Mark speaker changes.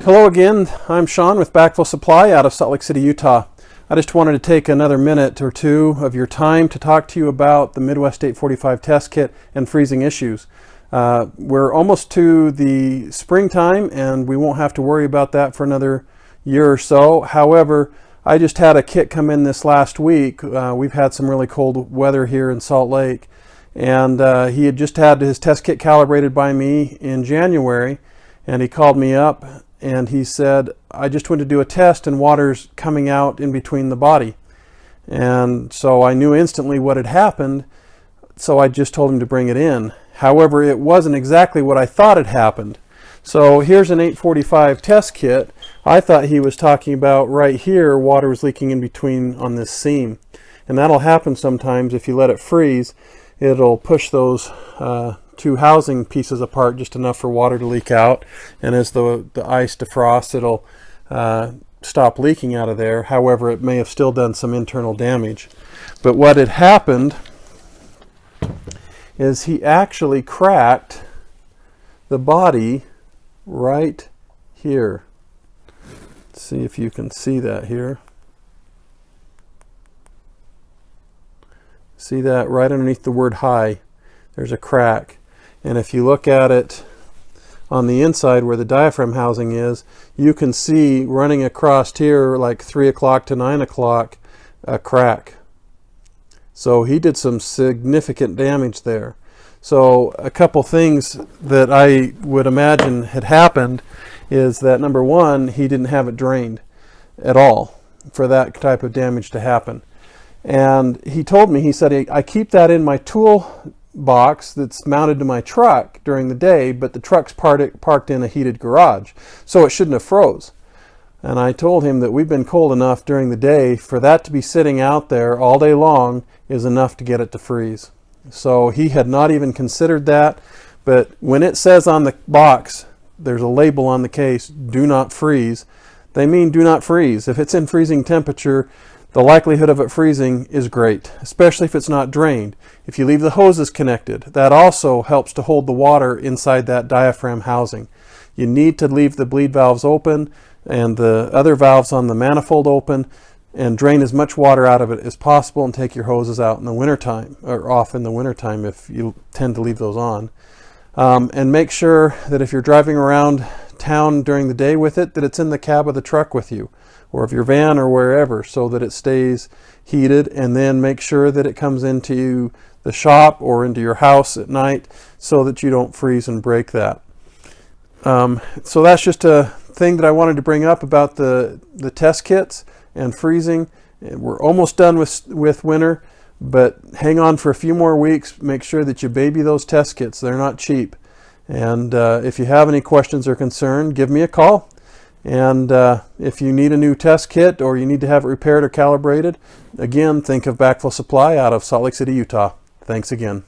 Speaker 1: Hello again, I'm Sean with Backflow Supply out of Salt Lake City, Utah. I just wanted to take another minute or two of your time to talk to you about the Midwest 845 test kit and freezing issues. We're almost to the springtime and we won't have to worry about that for another year or so. However, I just had a kit come in this last week. We've had some really cold weather here in Salt Lake, and he had just had his test kit calibrated by me in January, and he called me up and he said, I just went to do a test and water's coming out in between the body. And so I knew instantly what had happened, so I just told him to bring it in. However, it wasn't exactly what I thought had happened. So here's an 845 test kit. I thought he was talking about right here, water was leaking in between on this seam. And that'll happen sometimes if you let it freeze. It'll push those two housing pieces apart just enough for water to leak out, and as the ice defrosts, it'll stop leaking out of there. However, it may have still done some internal damage. But what had happened is he actually cracked the body right here. Let's see if you can see that here. See that right underneath the word high? There's a crack. And if you look at it on the inside where the diaphragm housing is, you can see running across here like 3 o'clock to 9 o'clock a crack. So he did some significant damage there. So a couple things that I would imagine had happened is that, number one, he didn't have it drained at all for that type of damage to happen. And he told me, he said, I keep that in my tool box that's mounted to my truck during the day, but the truck's parked in a heated garage, so it shouldn't have froze. And I told him that we've been cold enough during the day for that to be sitting out there all day long is enough to get it to freeze. So he had not even considered that, but when it says on the box, there's a label on the case, do not freeze, they mean do not freeze. If it's in freezing temperature, the likelihood of it freezing is great, especially if it's not drained. If you leave the hoses connected, that also helps to hold the water inside that diaphragm housing. You need to leave the bleed valves open and the other valves on the manifold open and drain as much water out of it as possible, and take your hoses out in the wintertime, or off in the wintertime if you tend to leave those on. And make sure that if you're driving around town during the day with it, that it's in the cab of the truck with you, or of your van or wherever, so that it stays heated. And then make sure that it comes into the shop or into your house at night so that you don't freeze and break that. So that's just a thing that I wanted to bring up about the test kits and freezing. We're almost done with winter, but hang on for a few more weeks. Make sure that you baby those test kits. They're not cheap. And if you have any questions or concern, give me a call. And if you need a new test kit or you need to have it repaired or calibrated, again, think of Backflow Supply out of Salt Lake City, Utah. Thanks again.